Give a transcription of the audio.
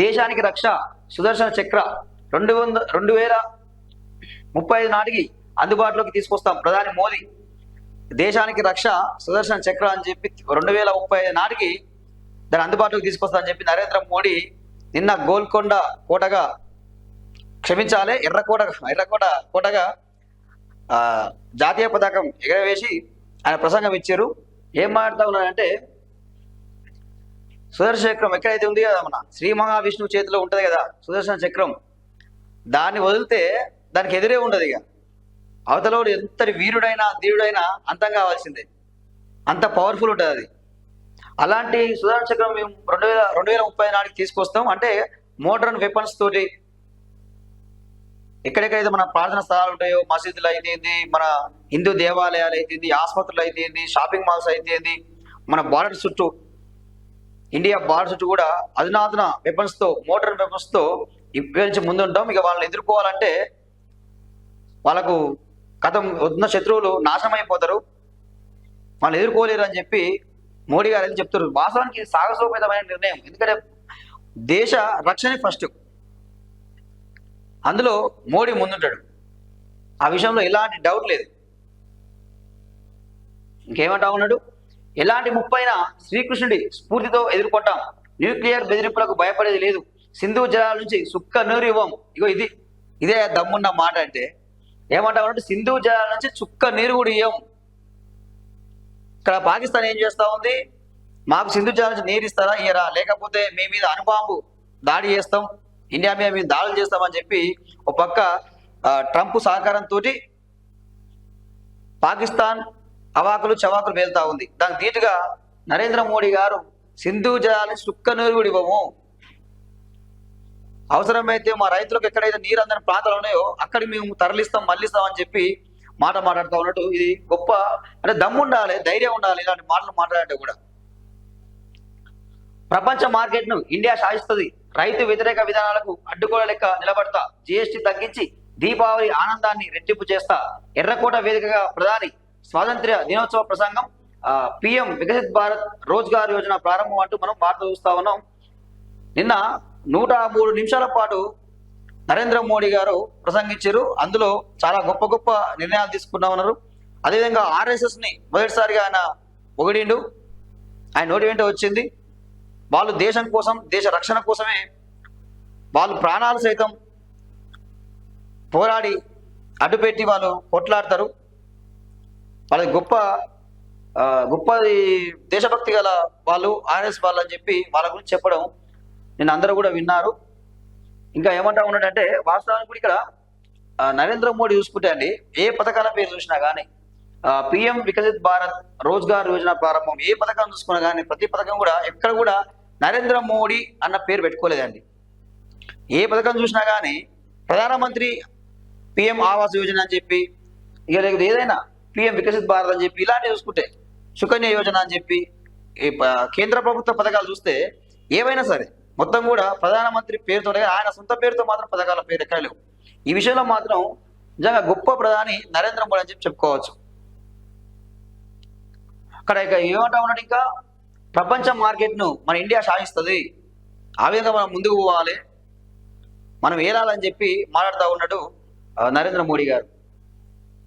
దేశానికి రక్ష సుదర్శన చక్ర 2035 నాటికి అందుబాటులోకి తీసుకొస్తాం. ప్రధాని మోదీ దేశానికి రక్ష సుదర్శన చక్ర అని చెప్పి 2035 నాటికి దాన్ని అందుబాటులోకి తీసుకొస్తా అని చెప్పి నరేంద్ర మోడీ నిన్న గోల్కొండ కోటగా క్షమించాలి కోటగా జాతీయ పతాకం ఎగరవేసి ఆయన ప్రసంగం ఇచ్చారు. ఏం మాట్లాడుతూ ఉన్నారంటే సుదర్శన చక్రం ఎక్కడైతే ఉంది కదా మన శ్రీ మహావిష్ణువు చేతిలో ఉంటుంది కదా సుదర్శన చక్రం, దాన్ని వదిలితే దానికి ఎదురే ఉండదు. ఇక అవతల ఎంతటి వీరుడైనా ధీరుడైనా అంతం కావాల్సిందే, అంత పవర్ఫుల్ ఉంటుంది అది. అలాంటి సుదర్శన చక్రం మేము 2030 నాటికి తీసుకొస్తాం. అంటే మోడర్న్ వెపన్స్ తోటి ఎక్కడెక్కడైతే మన ప్రార్థన స్థలాలు ఉంటాయో, మసీదులు అయితేంది, మన హిందూ దేవాలయాలు అయితేంది, ఆసుపత్రులు అయితేంది, షాపింగ్ మాల్స్ అయితేంది, మన బార్డర్ చుట్టూ ఇండియా బార్డర్ చుట్టూ కూడా అధునాతన వెపన్స్తో మోడర్న్ వెపన్స్తో ఉపయోగించి ముందుంటాం. ఇక వాళ్ళని ఎదుర్కోవాలంటే వాళ్ళకు ఉన్న శత్రువులు నాశనం అయిపోతారు, వాళ్ళని ఎదుర్కోలేరు అని చెప్పి మోడీ గారు అయితే చెప్తారు. వాస్తవానికి సాహసోపేతమైన నిర్ణయం, ఎందుకంటే దేశ రక్షణ ఫస్ట్, అందులో మోడీ ముందుంటాడు. ఆ విషయంలో ఎలాంటి డౌట్ లేదు. ఇంకేమంటా ఉన్నాడు, ఎలాంటి ముప్పైనా శ్రీకృష్ణుడి స్ఫూర్తితో ఎదుర్కొంటాం, న్యూక్లియర్ బెదిరింపులకు భయపడేది లేదు, సింధు జలాల నుంచి సుక్క నీరు ఇవ్వం. ఇగో ఇదే దమ్మున్న మాట. అంటే ఏమంటా ఉన్నట్టు సింధు జలాల నుంచి చుక్క నీరు కూడా ఇవ్వం. ఇక్కడ పాకిస్తాన్ ఏం చేస్తా ఉంది, మాకు సింధు జలాల నుంచి నీరు ఇస్తారా ఇయ్యరా, లేకపోతే మీ మీద అణుబాంబు దాడి చేస్తాం, ఇండియా మీద మేము దాడులు చేస్తామని చెప్పి ఒక పక్క ట్రంప్ సహకారంతో పాకిస్తాన్ అవాకులు చవాకులు వెళ్తా ఉంది. దానికి ధీటుగా నరేంద్ర మోడీ గారు సింధు జలాన్ని సుక్క నీరు కూడా ఇవ్వము, అవసరమైతే మా రైతులకు ఎక్కడైతే నీరు అందని ప్రాంతాలు ఉన్నాయో అక్కడికి మేము తరలిస్తాం మళ్ళిస్తాం అని చెప్పి మాట్లాడుతూ ఉన్నట్టు. ఇది గొప్ప అంటే దమ్ము ఉండాలి, ధైర్యం ఉండాలి ఇలాంటి మాటలు మాట్లాడంటే కూడా. ప్రపంచ మార్కెట్ను ఇండియా శాసిస్తుంది, రైతు వ్యతిరేక విధానాలకు అడ్డుకోల లెక్క నిలబడతా, జిఎస్టీ తగ్గించి దీపావళి ఆనందాన్ని రెట్టింపు చేస్తా, ఎర్రకోట వేదికగా ప్రధాని స్వాతంత్ర్య దినోత్సవ ప్రసంగం, పిఎం వికసిత్ భారత్ రోజ్గార్ యోజన ప్రారంభం అంటూ మనం వార్త చూస్తా ఉన్నాం. నిన్న 103 నిమిషాల పాటు నరేంద్ర మోడీ గారు ప్రసంగించారు. అందులో చాలా గొప్ప గొప్ప నిర్ణయాలు తీసుకున్నా ఉన్నారు. అదేవిధంగా ఆర్ఎస్ఎస్ని మొదటిసారిగా ఆయన పొగిడిండు, ఆయన నోటి వెంట వచ్చింది. వాళ్ళు దేశం కోసం, దేశ రక్షణ కోసమే వాళ్ళు ప్రాణాలు సైతం పోరాడి అడ్డుపెట్టి వాళ్ళు కొట్లాడతారు. వాళ్ళది గొప్పది దేశభక్తి గల వాళ్ళు ఆర్ఎస్ వాళ్ళు అని చెప్పి వాళ్ళ గురించి చెప్పడం నేను అందరూ కూడా విన్నారు. ఇంకా ఏమంటా ఉన్నాడంటే వాస్తవానికి కూడా ఇక్కడ నరేంద్ర మోడీ చూసుకుంటే అండి, ఏ పథకాల పేరు చూసినా కానీ పిఎం వికసిత్ భారత్ రోజ్గార్ యోజన ప్రారంభం, ఏ పథకం చూసుకున్నా కానీ ప్రతి పథకం కూడా ఎక్కడ కూడా నరేంద్ర మోడీ అన్న పేరు పెట్టుకోలేదండి. ఏ పథకం చూసినా కానీ ప్రధానమంత్రి పిఎం ఆవాస్ యోజన అని చెప్పి, ఇక లేదు ఏదైనా పిఎం వికసిత్ భారత్ అని చెప్పి, ఇలాంటివి చూసుకుంటే సుకన్య యోజన అని చెప్పి కేంద్ర ప్రభుత్వ పథకాలు చూస్తే ఏవైనా సరే మొత్తం కూడా ప్రధానమంత్రి పేరుతో, ఆయన సొంత పేరుతో మాత్రం పథకాల పేరు ఎక్కడ లేవు. ఈ విషయంలో మాత్రం నిజంగా గొప్ప ప్రధాని నరేంద్ర మోడీ అని చెప్పి చెప్పుకోవచ్చు. అక్కడ ఇక ఏమంటా ఉన్నాడు, ఇంకా ప్రపంచ మార్కెట్ను మన ఇండియా సాధిస్తుంది, ఆ విధంగా మనం ముందుకు పోవాలి, మనం ఏలాలని చెప్పి మాట్లాడుతూ ఉన్నాడు నరేంద్ర మోడీ గారు.